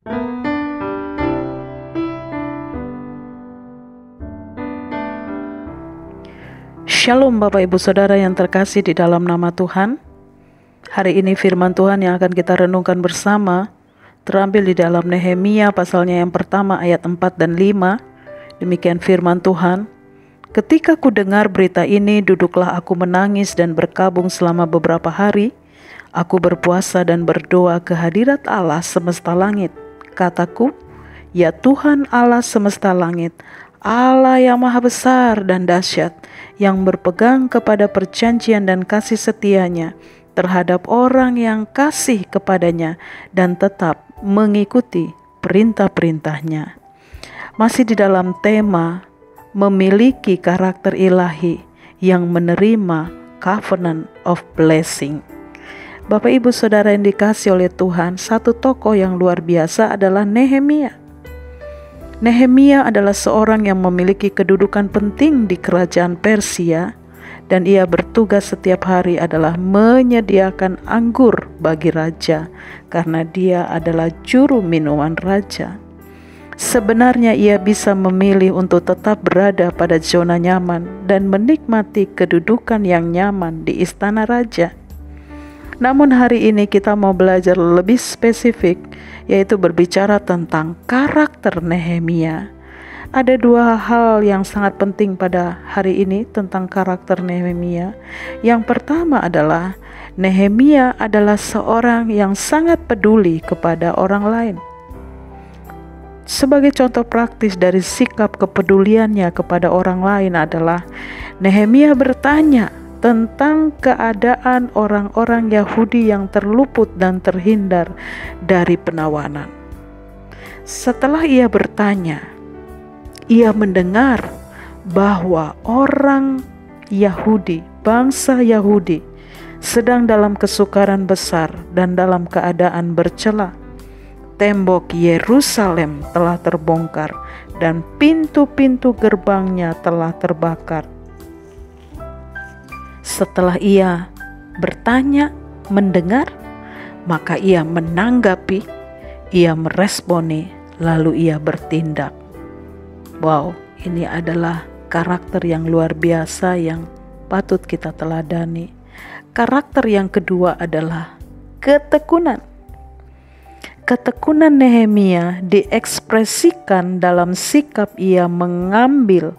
Shalom Bapak Ibu Saudara yang terkasih di dalam nama Tuhan. Hari ini firman Tuhan yang akan kita renungkan bersama terambil di dalam Nehemia pasalnya yang pertama ayat 4 dan 5. Demikian firman Tuhan. Ketika ku dengar berita ini, duduklah aku menangis dan berkabung selama beberapa hari. Aku berpuasa dan berdoa ke hadirat Allah semesta langit. Kataku, ya Tuhan Allah semesta langit, Allah yang maha besar dan dahsyat, yang berpegang kepada perjanjian dan kasih setianya terhadap orang yang kasih kepadanya dan tetap mengikuti perintah-perintahnya. Masih di dalam tema memiliki karakter ilahi yang menerima covenant of blessing. Bapak Ibu Saudara yang dikasih oleh Tuhan, satu tokoh yang luar biasa adalah Nehemia. Nehemia adalah seorang yang memiliki kedudukan penting di kerajaan Persia, dan ia bertugas setiap hari adalah menyediakan anggur bagi raja karena dia adalah juru minuman raja. Sebenarnya ia bisa memilih untuk tetap berada pada zona nyaman dan menikmati kedudukan yang nyaman di istana raja. Namun hari ini kita mau belajar lebih spesifik, yaitu berbicara tentang karakter Nehemia. Ada dua hal yang sangat penting pada hari ini tentang karakter Nehemia. Yang pertama adalah Nehemia adalah seorang yang sangat peduli kepada orang lain. Sebagai contoh praktis dari sikap kepeduliannya kepada orang lain adalah Nehemia bertanya tentang keadaan orang-orang Yahudi yang terluput dan terhindar dari penawanan. Setelah ia bertanya, ia mendengar bahwa orang Yahudi, bangsa Yahudi, sedang dalam kesukaran besar dan dalam keadaan bercela. Tembok Yerusalem telah terbongkar dan pintu-pintu gerbangnya telah terbakar. Setelah ia bertanya, mendengar, maka ia menanggapi, ia meresponi, lalu ia bertindak. Wow, ini adalah karakter yang luar biasa yang patut kita teladani. Karakter yang kedua adalah ketekunan. Ketekunan Nehemia diekspresikan dalam sikap ia mengambil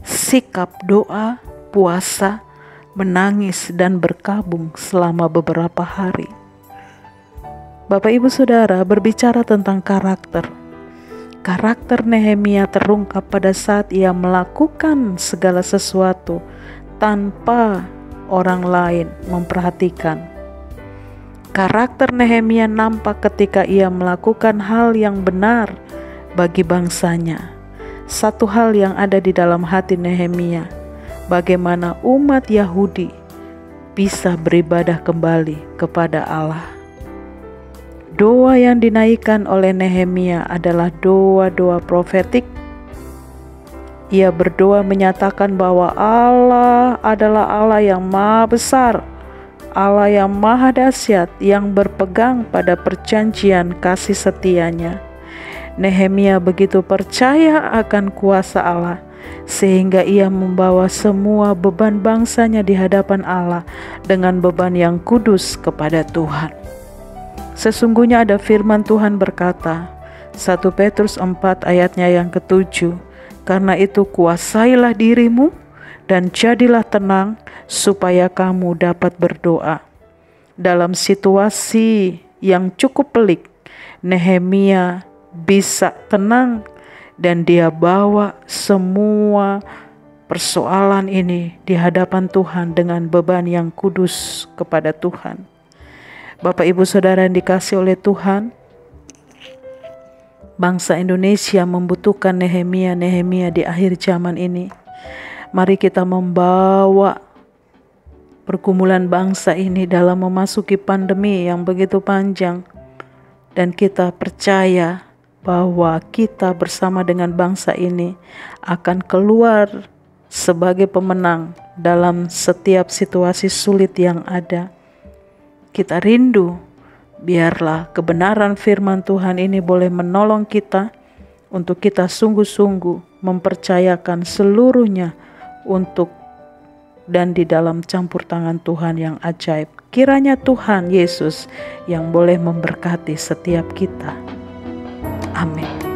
sikap doa, puasa, menangis dan berkabung selama beberapa hari. Bapak Ibu Saudara, berbicara tentang karakter. Karakter Nehemia terungkap pada saat ia melakukan segala sesuatu tanpa orang lain memperhatikan. Karakter Nehemia nampak ketika ia melakukan hal yang benar bagi bangsanya. Satu hal yang ada di dalam hati Nehemia, bagaimana umat Yahudi bisa beribadah kembali kepada Allah. Doa yang dinaikkan oleh Nehemia adalah doa-doa profetik. Ia berdoa menyatakan bahwa Allah adalah Allah yang maha besar, Allah yang maha dahsyat, yang berpegang pada perjanjian kasih setianya. Nehemia begitu percaya akan kuasa Allah, sehingga ia membawa semua beban bangsanya di hadapan Allah dengan beban yang kudus kepada Tuhan. Sesungguhnya ada firman Tuhan berkata, 1 Petrus 4 ayatnya yang ke-7, karena itu kuasailah dirimu dan jadilah tenang supaya kamu dapat berdoa. Dalam situasi yang cukup pelik, Nehemia bisa tenang dan dia bawa semua persoalan ini di hadapan Tuhan dengan beban yang kudus kepada Tuhan. Bapak Ibu Saudara yang dikasih oleh Tuhan, bangsa Indonesia membutuhkan Nehemia di akhir zaman ini. Mari kita membawa pergumulan bangsa ini dalam memasuki pandemi yang begitu panjang, dan kita percaya bahwa kita bersama dengan bangsa ini akan keluar sebagai pemenang dalam setiap situasi sulit yang ada. Kita rindu Biarlah kebenaran firman Tuhan ini boleh menolong kita untuk kita sungguh-sungguh mempercayakan seluruhnya untuk dan di dalam campur tangan Tuhan yang ajaib. Kiranya Tuhan Yesus yang boleh memberkati setiap kita. Amin.